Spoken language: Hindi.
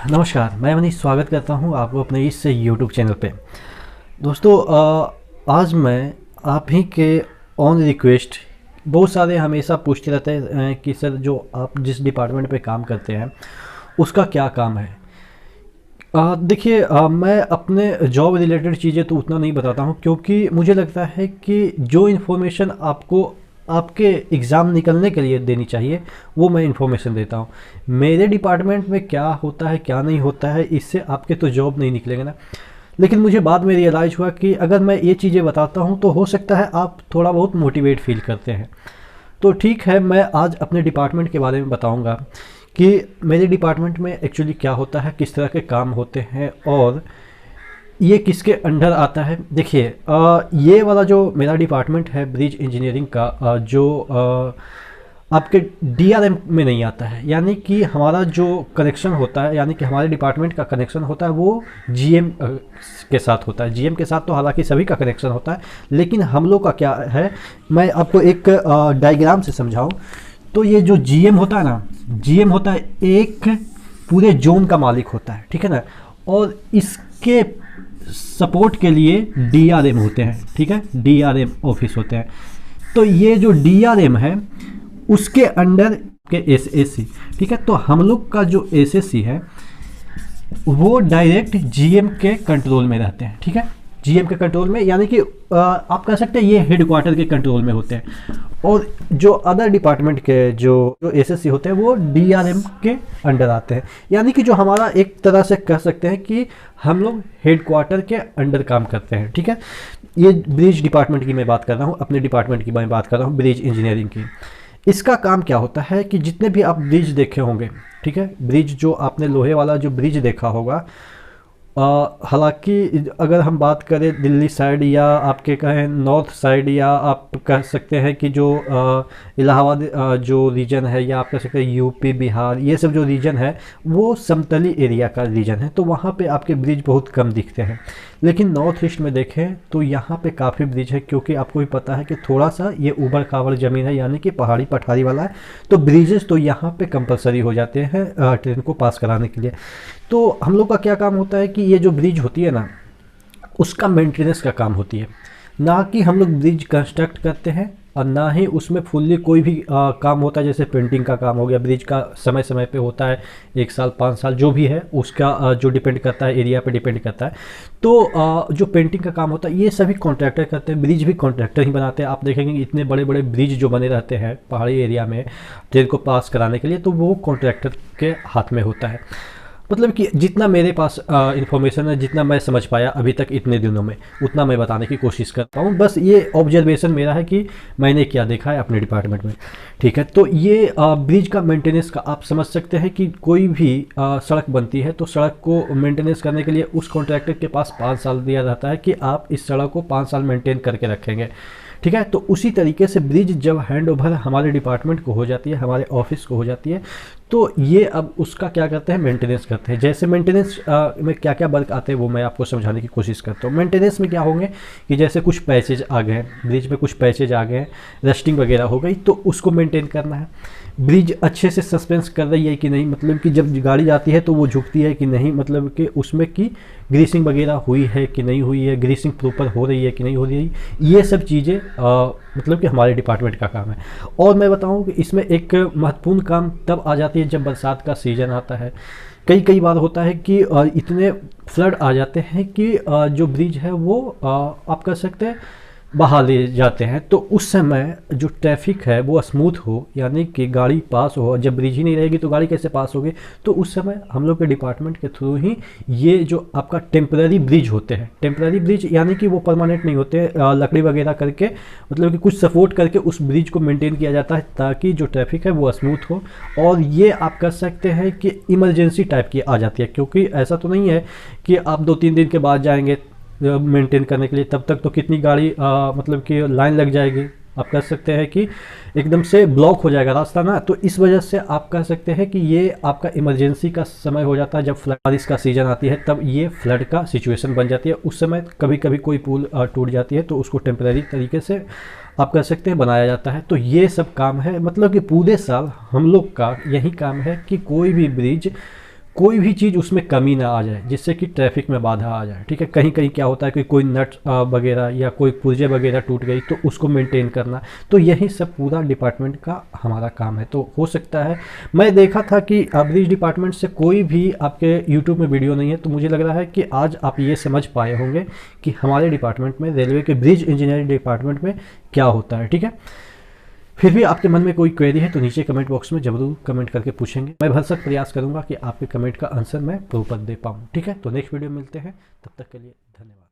नमस्कार, मैं मनीष स्वागत करता हूं आपको अपने इस यूट्यूब चैनल पे। दोस्तों, आज मैं आप ही के ऑन रिक्वेस्ट बहुत सारे हमेशा पूछते रहते हैं कि सर जो आप जिस डिपार्टमेंट पे काम करते हैं उसका क्या काम है। देखिए, मैं अपने जॉब रिलेटेड चीज़ें तो उतना नहीं बताता हूं, क्योंकि मुझे लगता है कि जो इन्फॉर्मेशन आपको आपके एग्ज़ाम निकलने के लिए देनी चाहिए वो मैं इन्फॉर्मेशन देता हूँ। मेरे डिपार्टमेंट में क्या होता है क्या नहीं होता है इससे आपके तो जॉब नहीं निकलेगा ना। लेकिन मुझे बाद में रियलाइज़ हुआ कि अगर मैं ये चीज़ें बताता हूँ तो हो सकता है आप थोड़ा बहुत मोटिवेट फील करते हैं। तो ठीक है, मैं आज अपने डिपार्टमेंट के बारे में बताऊँगा कि मेरे डिपार्टमेंट में एक्चुअली क्या होता है, किस तरह के काम होते हैं और ये किसके अंडर आता है। देखिए, ये वाला जो मेरा डिपार्टमेंट है ब्रिज इंजीनियरिंग का, जो आपके डीआरएम में नहीं आता है। यानी कि हमारा जो कनेक्शन होता है, यानी कि हमारे डिपार्टमेंट का कनेक्शन होता है वो जीएम के साथ होता है। जीएम के साथ तो हालांकि सभी का कनेक्शन होता है, लेकिन हम लोग का क्या है, मैं आपको एक डायग्राम से समझाऊं तो ये जो जीएम होता है ना, जीएम होता है एक पूरे जोन का मालिक होता है, ठीक है ना। और इसके सपोर्ट के लिए डीआरएम होते हैं, ठीक है, डीआरएम ऑफिस होते हैं। तो ये जो डीआरएम है उसके अंडर के एसएससी, ठीक है। तो हम लोग का जो एसएससी है वो डायरेक्ट जीएम के कंट्रोल में रहते हैं, ठीक है, जीएम के कंट्रोल में। यानी कि आप कह सकते हैं ये हेडक्वार्टर के कंट्रोल में होते हैं। और जो अदर डिपार्टमेंट के जो एसएससी होते हैं वो डीआरएम के अंडर आते हैं। यानी कि जो हमारा एक तरह से कह सकते हैं कि हम लोग हेडक्वार्टर के अंडर काम करते हैं, ठीक है। ये ब्रिज डिपार्टमेंट की मैं बात कर रहा हूँ, अपने डिपार्टमेंट की मैं बात कर रहा हूँ, ब्रिज इंजीनियरिंग की। इसका काम क्या होता है कि जितने भी आप ब्रिज देखे होंगे, ठीक है, ब्रिज जो आपने लोहे वाला जो ब्रिज देखा होगा, हालांकि अगर हम बात करें दिल्ली साइड या आपके कहें नॉर्थ साइड, या आप कह सकते हैं कि जो इलाहाबाद जो रीजन है, या आप कह सकते हैं यूपी बिहार, ये सब जो रीजन है वो समतली एरिया का रीजन है, तो वहाँ पे आपके ब्रिज बहुत कम दिखते हैं। लेकिन नॉर्थ ईस्ट में देखें तो यहाँ पे काफ़ी ब्रिज है, क्योंकि आपको भी पता है कि थोड़ा सा ये ऊबड़ खाबड़ ज़मीन है, यानी कि पहाड़ी पठारी वाला है। तो ब्रिजेस तो यहाँ पे कंपलसरी हो जाते हैं ट्रेन को पास कराने के लिए। तो हम लोग का क्या काम होता है कि ये जो ब्रिज होती है ना, उसका मेंटेनेंस का काम होती है। ना कि हम लोग ब्रिज कंस्ट्रक्ट करते हैं और ना ही उसमें फुल्ली कोई भी काम होता है। जैसे पेंटिंग का काम हो गया, ब्रिज का समय समय पे होता है, 1 साल 5 साल जो भी है उसका जो डिपेंड करता है, एरिया पे डिपेंड करता है। तो जो पेंटिंग का काम होता है ये सभी कॉन्ट्रैक्टर करते हैं, ब्रिज भी कॉन्ट्रैक्टर ही बनाते हैं। आप देखेंगे कि इतने बड़े बड़े ब्रिज जो बने रहते हैं पहाड़ी एरिया में ट्रेन को पास कराने के लिए, तो वो कॉन्ट्रैक्टर के हाथ में होता है। मतलब कि जितना मेरे पास इन्फॉर्मेशन है, जितना मैं समझ पाया अभी तक इतने दिनों में, उतना मैं बताने की कोशिश करता हूँ। बस ये ऑब्जर्वेशन मेरा है कि मैंने क्या देखा है अपने डिपार्टमेंट में, ठीक है। तो ये ब्रिज का मेंटेनेंस का आप समझ सकते हैं कि कोई भी सड़क बनती है तो सड़क को मेंटेनेंस करने के लिए उस कॉन्ट्रैक्टर के पास 5 साल दिया जाता है कि आप इस सड़क को 5 साल मेंटेन करके रखेंगे, ठीक है। तो उसी तरीके से ब्रिज जब हैंड ओवर हमारे डिपार्टमेंट को हो जाती है, हमारे ऑफिस को हो जाती है, तो ये अब उसका क्या करते हैं, मेंटेनेंस करते हैं। जैसे मेंटेनेंस में क्या क्या वर्क आते हैं वो मैं आपको समझाने की कोशिश करता हूँ। मेंटेनेंस में क्या होंगे कि जैसे कुछ पैचेज आ गए हैं, ब्रिज में कुछ पैचेज आ गए हैं, रस्टिंग वगैरह हो गई, तो उसको मेंटेन करना है। ब्रिज अच्छे से सस्पेंस कर रही है कि नहीं, मतलब कि जब गाड़ी जाती है तो वो झुकती है कि नहीं, मतलब कि उसमें की ग्रीसिंग वगैरह हुई है कि नहीं हुई है, ग्रीसिंग प्रॉपर हो रही है कि नहीं हो रही है, ये सब चीज़ें मतलब कि हमारे डिपार्टमेंट का काम है। और मैं बताऊं कि इसमें एक महत्वपूर्ण काम तब आ जाती है जब बरसात का सीज़न आता है। कई कई बार होता है कि इतने फ्लड आ जाते हैं कि जो ब्रिज है वो आप कह सकते हैं बहा ले जाते हैं। तो उस समय जो ट्रैफिक है वो स्मूथ हो, यानी कि गाड़ी पास हो। जब ब्रिज ही नहीं रहेगी तो गाड़ी कैसे पास होगी। तो उस समय हम लोग के डिपार्टमेंट के थ्रू ही ये जो आपका टेम्पररी ब्रिज होते हैं, टेम्पररी ब्रिज यानी कि वो परमानेंट नहीं होते, लकड़ी वगैरह करके, मतलब कि कुछ सपोर्ट करके उस ब्रिज को मेंटेन किया जाता है ताकि जो ट्रैफिक है वो स्मूथ हो। और ये आप कह सकते हैं कि इमरजेंसी टाइप की आ जाती है, क्योंकि ऐसा तो नहीं है कि आप 2-3 दिन के बाद जाएंगे मेंटेन करने के लिए, तब तक तो कितनी गाड़ी मतलब कि लाइन लग जाएगी। आप कह सकते हैं कि एकदम से ब्लॉक हो जाएगा रास्ता ना। तो इस वजह से आप कह सकते हैं कि ये आपका इमरजेंसी का समय हो जाता है। जब फ्लड बारिश का सीजन आती है तब ये फ्लड का सिचुएशन बन जाती है। उस समय कभी कभी कोई पुल टूट जाती है तो उसको टेम्परेरी तरीके से आप कह सकते हैं बनाया जाता है। तो ये सब काम है, मतलब कि पूरे साल हम लोग का यही काम है कि कोई भी ब्रिज कोई भी चीज़ उसमें कमी ना आ जाए, जिससे कि ट्रैफिक में बाधा आ जाए, ठीक है। कहीं कहीं क्या होता है कि कोई नट वगैरह या कोई पुर्जे वगैरह टूट गई तो उसको मेंटेन करना, तो यही सब पूरा डिपार्टमेंट का हमारा काम है। तो हो सकता है, मैं देखा था कि ब्रिज डिपार्टमेंट से कोई भी आपके यूट्यूब में वीडियो नहीं है, तो मुझे लग रहा है कि आज आप ये समझ पाए होंगे कि हमारे डिपार्टमेंट में, रेलवे के ब्रिज इंजीनियरिंग डिपार्टमेंट में क्या होता है, ठीक है। फिर भी आपके मन में कोई क्वेरी है तो नीचे कमेंट बॉक्स में जरूर कमेंट करके पूछेंगे। मैं भरसक प्रयास करूंगा कि आपके कमेंट का आंसर मैं प्रॉपर दे पाऊँ, ठीक है। तो नेक्स्ट वीडियो मिलते हैं, तब तक के लिए धन्यवाद।